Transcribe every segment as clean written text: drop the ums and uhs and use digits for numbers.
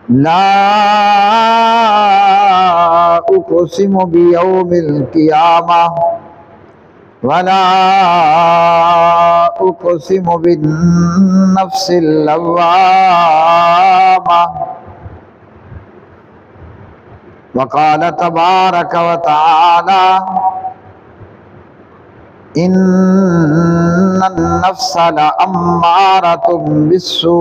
لا اقسم بیوم القیامہ ولا اقسم بالنفس اللوامہ وقال تبارک وتعالی ان النفس لأمارۃ بالسوء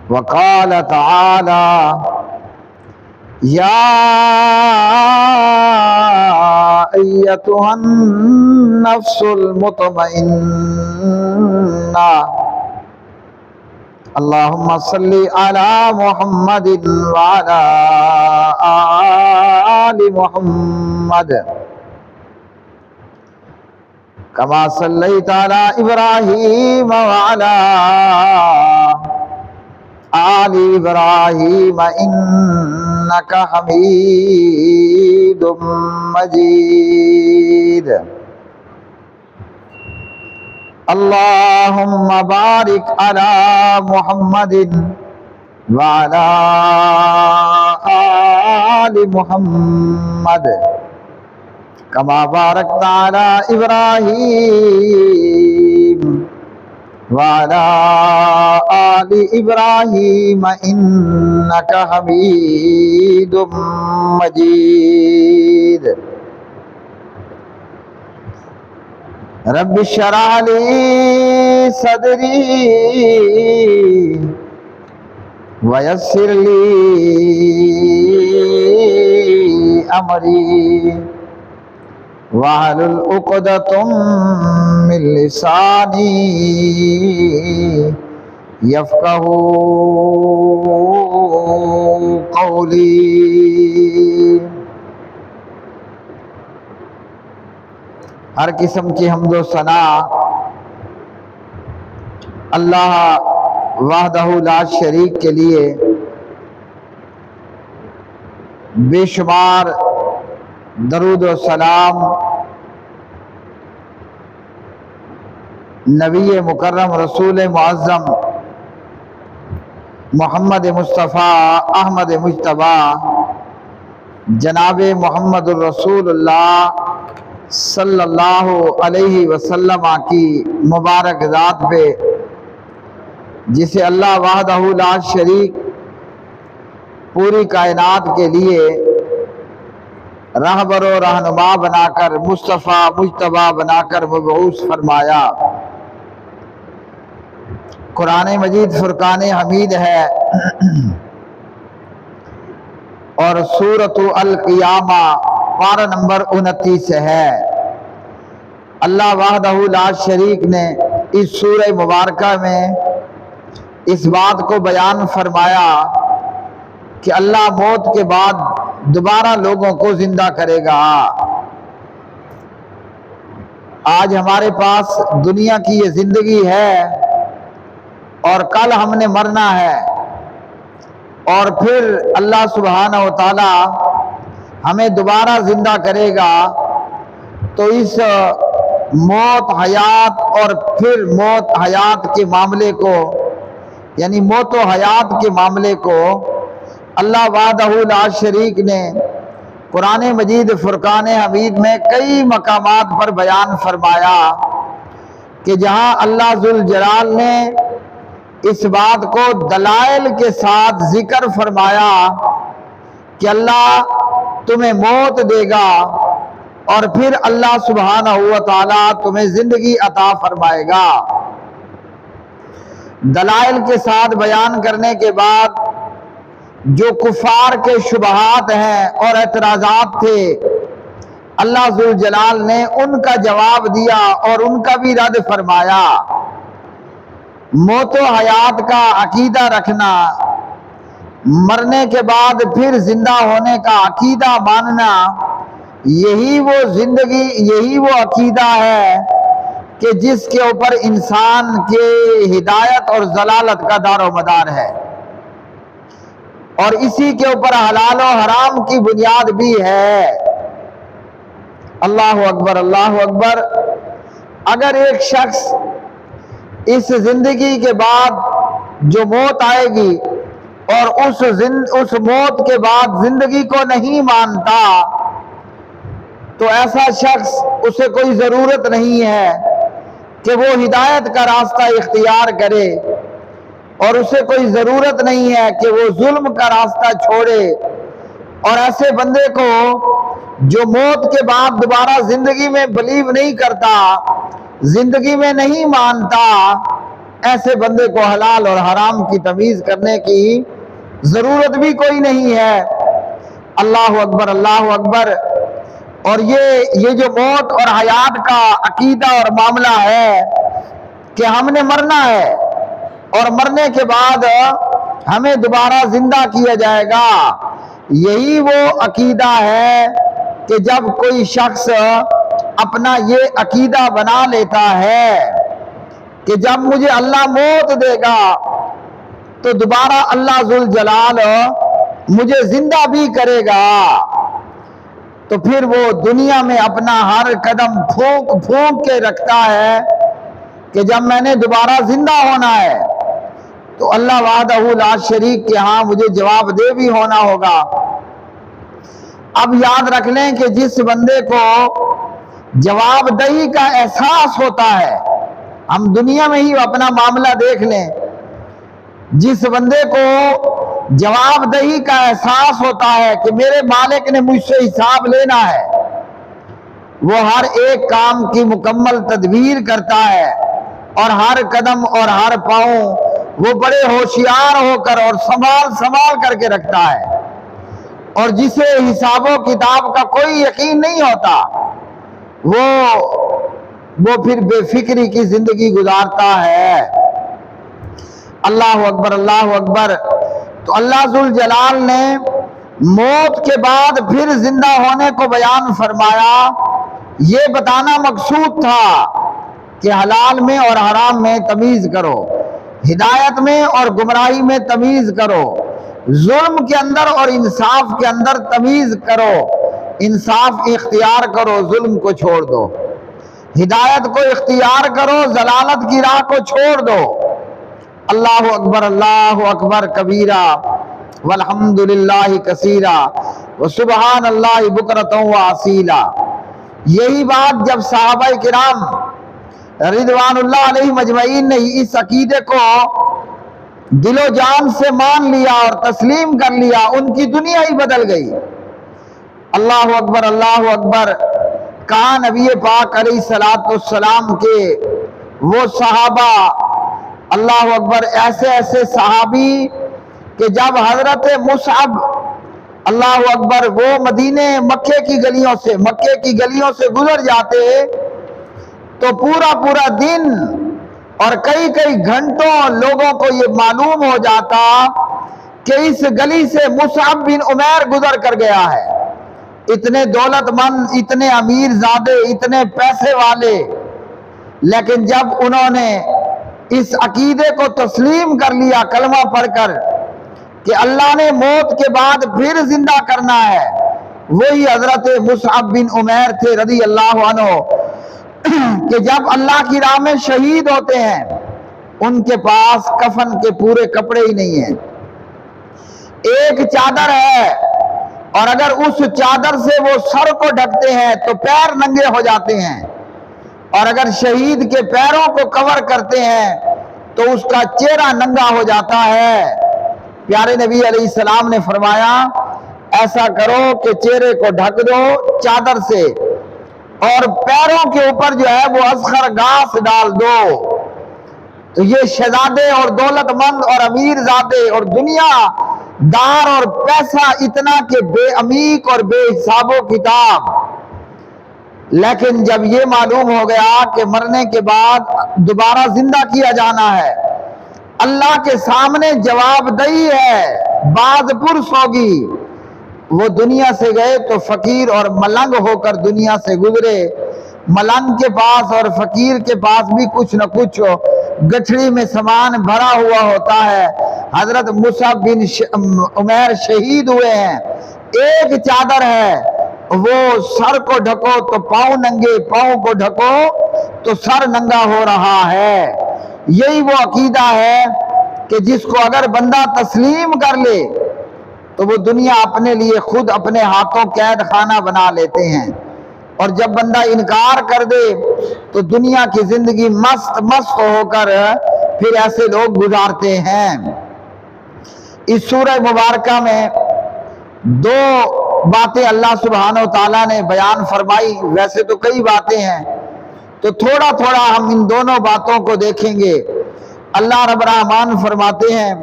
وقال تعالی یا ایتھا النفس المطمئنہ اللہم صلی علی محمد وعلی آل محمد کما صلیت علی ابراہیم وعلی آل ابراہیم انک حمید مجید اللہم بارک علی محمد وعلی آل محمد کما بارکت علی ابراہیم وعلی آل ابراہیم انک حمید مجید رب اشرح لی صدری ویسر لی امری واحلل عقدۃ من لسانی یفقہوا قولی۔ ہر قسم کی حمد و ثنا اللہ وحدہ لا شریک کے لیے، بے شمار درود و سلام نبی مکرم رسول معظم محمد مصطفیٰ احمد مجتبیٰ جناب محمد الرسول اللہ صلی اللہ علیہ وسلم کی مبارک ذات پہ، جسے اللہ وحدہ لا شریک پوری کائنات کے لیے رہبر و رہنما بنا کر، مصطفیٰ مجتبیٰ بنا کر مبعوث فرمایا۔ قرآن مجید فرقان حمید ہے اور سورۃ القیامہ پارہ نمبر 29 ہے۔ اللہ وحدہ لا شریک نے اس سورہ مبارکہ میں اس بات کو بیان فرمایا کہ اللہ موت کے بعد دوبارہ لوگوں کو زندہ کرے گا۔ آج ہمارے پاس دنیا کی یہ زندگی ہے اور کل ہم نے مرنا ہے، اور پھر اللہ سبحانہ و تعالی ہمیں دوبارہ زندہ کرے گا۔ تو اس موت حیات اور پھر موت حیات کے معاملے کو، یعنی موت و حیات کے معاملے کو اللہ وحدہ لا شریک نے قرآن مجید فرقان حمید میں کئی مقامات پر بیان فرمایا کہ جہاں اللہ ذوالجلال نے اس بات کو دلائل کے ساتھ ذکر فرمایا کہ اللہ تمہیں موت دے گا اور پھر اللہ سبحانہ و تعالی تمہیں زندگی عطا فرمائے گا۔ دلائل کے ساتھ بیان کرنے کے بعد جو کفار کے شبہات ہیں اور اعتراضات تھے، اللہ ذوالجلال نے ان کا جواب دیا اور ان کا بھی رد فرمایا۔ موت و حیات کا عقیدہ رکھنا، مرنے کے بعد پھر زندہ ہونے کا عقیدہ ماننا، یہی وہ زندگی، یہی وہ عقیدہ ہے کہ جس کے اوپر انسان کے ہدایت اور ضلالت کا دار و مدار ہے، اور اسی کے اوپر حلال و حرام کی بنیاد بھی ہے۔ اللہ اکبر، اللہ اکبر۔ اگر ایک شخص اس زندگی کے بعد جو موت آئے گی اور اس موت کے بعد زندگی کو نہیں مانتا، تو ایسا شخص اسے کوئی ضرورت نہیں ہے کہ وہ ہدایت کا راستہ اختیار کرے، اور اسے کوئی ضرورت نہیں ہے کہ وہ ظلم کا راستہ چھوڑے۔ اور ایسے بندے کو جو موت کے بعد دوبارہ زندگی میں بلیو نہیں کرتا، زندگی میں نہیں مانتا، ایسے بندے کو حلال اور حرام کی تمیز کرنے کی ضرورت بھی کوئی نہیں ہے۔ اللہ اکبر، اللہ اکبر۔ اور یہ جو موت اور حیات کا عقیدہ اور معاملہ ہے کہ ہم نے مرنا ہے اور مرنے کے بعد ہمیں دوبارہ زندہ کیا جائے گا، یہی وہ عقیدہ ہے کہ جب کوئی شخص اپنا یہ عقیدہ بنا لیتا ہے کہ جب مجھے اللہ موت دے گا تو دوبارہ اللہ ذوالجلال مجھے زندہ بھی کرے گا، تو پھر وہ دنیا میں اپنا ہر قدم پھونک پھونک کے رکھتا ہے کہ جب میں نے دوبارہ زندہ ہونا ہے تو اللہ وحدہ لا شریک کے ہاں مجھے جواب دہ بھی ہونا ہوگا۔ اب یاد رکھ لیں کہ جس بندے کو جواب دہی کا احساس ہوتا ہے، ہم دنیا میں ہی اپنا معاملہ دیکھ لیں، جس بندے کو جواب دہی کا احساس ہوتا ہے کہ میرے مالک نے مجھ سے حساب لینا ہے، وہ ہر ایک کام کی مکمل تدبیر کرتا ہے اور ہر قدم اور ہر پاؤں وہ بڑے ہوشیار ہو کر اور سنبھال کر کے رکھتا ہے۔ اور جسے حساب و کتاب کا کوئی یقین نہیں ہوتا، وہ پھر بے فکری کی زندگی گزارتا ہے۔ اللہ اکبر، اللہ اکبر۔ تو اللہ ذوالجلال نے موت کے بعد پھر زندہ ہونے کو بیان فرمایا، یہ بتانا مقصود تھا کہ حلال میں اور حرام میں تمیز کرو، ہدایت میں اور گمراہی میں تمیز کرو، ظلم کے اندر اور انصاف کے اندر تمیز کرو، انصاف اختیار کرو، ظلم کو چھوڑ دو، ہدایت کو اختیار کرو، ضلالت کی راہ کو چھوڑ دو۔ اللہ اکبر، اللہ اکبر کبیرہ، والحمد للہ کثیرہ، وسبحان اللہ بکرۃ واصیلا۔ یہی بات جب صحابہ کرام رضوان اللہ علیہ مجمعین نے اس عقیدے کو دل و جان سے مان لیا اور تسلیم کر لیا، ان کی دنیا ہی بدل گئی۔ اللہ اکبر، اللہ اکبر۔ کہا نبی پاک علیہ السلام کے وہ صحابہ، اللہ اکبر، ایسے صحابی کہ جب حضرت مصعب، اللہ اکبر، وہ مکے کی گلیوں سے گزر جاتے تو پورا دن اور کئی گھنٹوں لوگوں کو یہ معلوم ہو جاتا کہ اس گلی سے مصعب بن عمیر گزر کر گیا ہے۔ اتنے دولت مند، اتنے امیر زادے، اتنے پیسے والے، لیکن جب انہوں نے اس عقیدے کو تسلیم کر لیا کلمہ پڑھ کر کہ اللہ نے موت کے بعد پھر زندہ کرنا ہے، وہی حضرت مصعب بن عمیر تھے رضی اللہ عنہ کہ جب اللہ کی راہ میں شہید ہوتے ہیں ان کے پاس کفن کے پورے کپڑے ہی نہیں ہیں، ایک چادر ہے، اور اگر اس چادر سے وہ سر کو ڈھکتے ہیں تو پیر ننگے ہو جاتے ہیں، اور اگر شہید کے پیروں کو کور کرتے ہیں تو اس کا چہرہ ننگا ہو جاتا ہے۔ پیارے نبی علیہ السلام نے فرمایا ایسا کرو کہ چہرے کو ڈھک دو چادر سے اور پیروں کے اوپر جو ہے وہ اذخر گھاس ڈال دو۔ تو یہ شہزادے اور دولت مند اور امیر زادے اور دنیا دار اور پیسہ اتنا کہ بے عمیق اور بے حساب و کتاب، لیکن جب یہ معلوم ہو گیا کہ مرنے کے بعد دوبارہ زندہ کیا جانا ہے، اللہ کے سامنے جواب دہی ہے، باز پرس ہوگی، وہ دنیا سے گئے تو فقیر اور ملنگ ہو کر دنیا سے گزرے۔ ملنگ کے پاس اور فقیر کے پاس بھی کچھ نہ کچھ گٹھڑی میں سامان بھرا ہوا ہوتا ہے۔ حضرت مصعب بن عمیر شہید ہوئے ہیں، ایک چادر ہے، وہ سر کو ڈھکو تو پاؤں ننگے، پاؤں کو ڈھکو تو سر ننگا ہو رہا ہے۔ یہی وہ عقیدہ ہے کہ جس کو اگر بندہ تسلیم کر لے تو وہ دنیا اپنے لیے خود اپنے ہاتھوں قید خانہ بنا لیتے ہیں، اور جب بندہ انکار کر دے تو دنیا کی زندگی مست مست ہو کر پھر ایسے لوگ گزارتے ہیں۔ اس سورہ مبارکہ میں دو باتیں اللہ سبحانہ و تعالیٰ نے بیان فرمائی، ویسے تو کئی باتیں ہیں، تو تھوڑا تھوڑا ہم ان دونوں باتوں کو دیکھیں گے۔ اللہ رب الرحمن فرماتے ہیں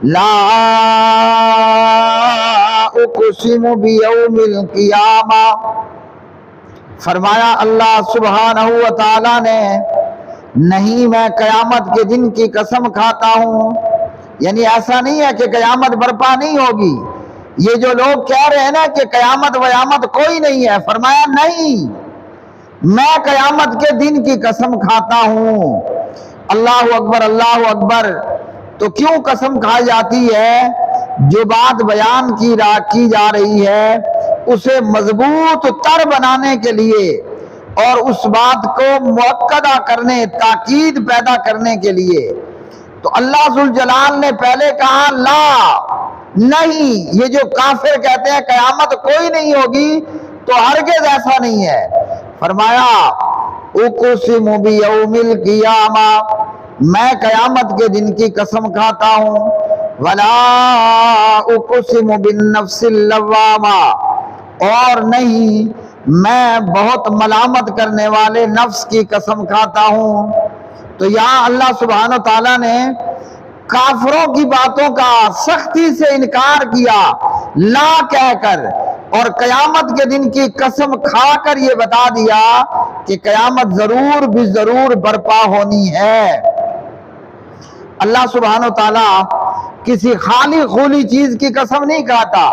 لا اقسم بیوم القیامہ، فرمایا اللہ سبحانہ و تعالیٰ نے نہیں میں قیامت کے دن کی قسم کھاتا ہوں، یعنی ایسا نہیں ہے کہ قیامت برپا نہیں ہوگی۔ یہ جو لوگ کہہ رہے ہیں نا کہ قیامت ویامت کوئی نہیں ہے، فرمایا نہیں، میں قیامت کے دن کی قسم کھاتا ہوں۔ اللہ اکبر اللہ اکبر۔ تو کیوں قسم کھائی جاتی ہے؟ جو بات بیان کی جا رہی ہے اسے مضبوط تر بنانے کے لیے اور اس بات کو مؤکدہ کرنے، تاکید پیدا کرنے کے لیے۔ تو اللہ ذوالجلال نے پہلے کہا لا، نہیں، یہ جو کافر کہتے ہیں قیامت کوئی نہیں ہوگی تو ہرگز ایسا نہیں ہے۔ فرمایا اقسم بیوم القیامہ، میں قیامت کے دن کی قسم کھاتا ہوں، ولا اقسم بالنفس اللوامہ، اور نہیں میں بہت ملامت کرنے والے نفس کی قسم کھاتا ہوں۔ تو یہاں اللہ سبحانہ و تعالیٰ نے کافروں کی باتوں کا سختی سے انکار کیا لا کہہ کر، اور قیامت کے دن کی قسم کھا کر یہ بتا دیا کہ قیامت ضرور بھی ضرور برپا ہونی ہے۔ اللہ سبحانہ و تعالیٰ کسی خالی خولی چیز کی قسم نہیں کھاتا،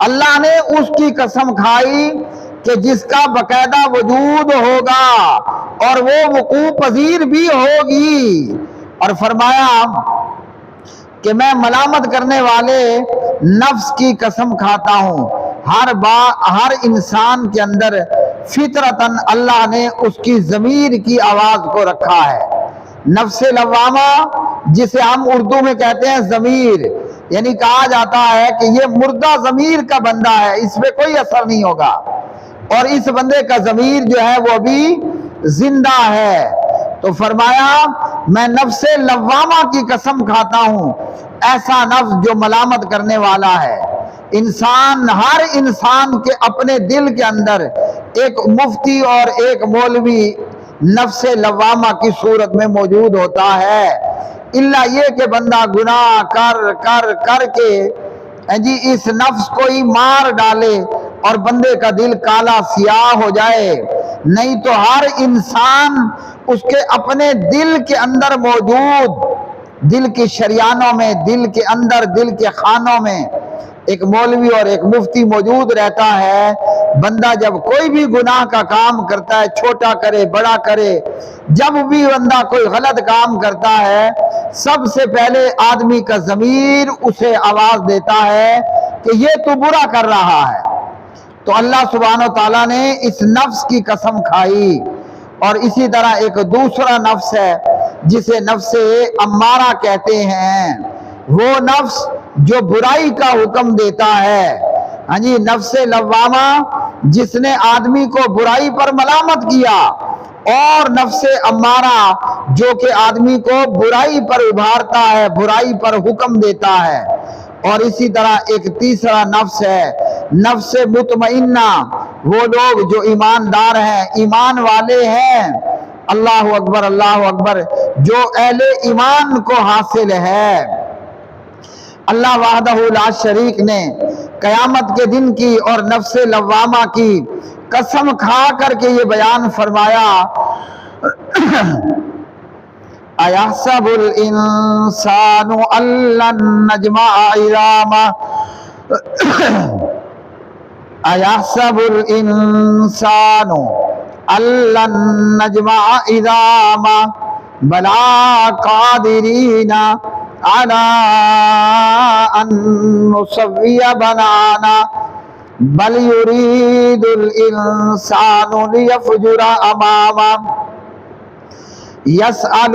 اللہ نے اس کی قسم کھائی کہ جس کا باقاعدہ وجود ہوگا اور وہ وقوع پذیر بھی ہوگی، اور فرمایا کہ میں ملامت کرنے والے نفس کی قسم کھاتا ہوں۔ ہر انسان کے اندر فطرتاً اللہ نے اس کی ضمیر کی آواز کو رکھا ہے۔ نفس لوامہ جسے ہم اردو میں کہتے ہیں ضمیر، یعنی کہا جاتا ہے کہ یہ مردہ ضمیر کا بندہ ہے، اس پہ کوئی اثر نہیں ہوگا، اور اس بندے کا ضمیر جو ہے وہ ابھی زندہ ہے۔ تو فرمایا میں نفس لوامہ کی قسم کھاتا ہوں، ایسا نفس جو ملامت کرنے والا ہے۔ انسان، ہر انسان کے اپنے دل کے اندر ایک مفتی اور ایک مولوی نفس لوامہ کی صورت میں موجود ہوتا ہے، الا یہ کہ بندہ گناہ کر کر کر کے جی اس نفس کو ہی مار ڈالے اور بندے کا دل کالا سیاہ ہو جائے، نہیں تو ہر انسان اس کے اپنے دل کے اندر موجود، دل کی شریانوں میں، دل کے اندر، دل کے خانوں میں ایک مولوی اور ایک مفتی موجود رہتا ہے۔ بندہ جب کوئی بھی گناہ کا کام کرتا ہے، چھوٹا کرے بڑا کرے، جب بھی بندہ کوئی غلط کام کرتا ہے، سب سے پہلے آدمی کا ضمیر اسے آواز دیتا ہے کہ یہ تو برا کر رہا ہے۔ تو اللہ سبحانہ و تعالیٰ نے اس نفس کی قسم کھائی، اور اسی طرح ایک دوسرا نفس ہے جسے نفس امارہ کہتے ہیں، وہ نفس جو برائی کا حکم دیتا ہے۔ ہاں جی، نفس لوامہ جس نے آدمی کو برائی پر ملامت کیا، اور نفس امارہ جو کہ آدمی کو برائی پر ابھارتا ہے، برائی پر حکم دیتا ہے۔ اور اسی طرح ایک تیسرا نفس ہے نفس مطمئنہ، وہ لوگ جو ایماندار ہیں، ایمان والے ہیں، اللہ اکبر اللہ اکبر، جو اہل ایمان کو حاصل ہے۔ اللہ وحدہ لا شریک نے قیامت کے دن کی اور نفس لوامہ کی قسم کھا کر کے یہ بیان فرمایا اَيَحْسَبُ الْإِنسَانُ أَن لَّن نَّجْمَعَ عِظَامَهُ اَيَحْسَبُ الْإِنسَانُ أَن لَّن نَّجْمَعَ عِظَامَهُ بَلَىٰ قَادِرِينَ عَلَىٰ أَن نُّسَوِّيَ بَنَانَهُ بَلْ يُرِيدُ الْإِنسَانُ لِيَفْجُرَ أَمَامَهُ يَسْأَلُ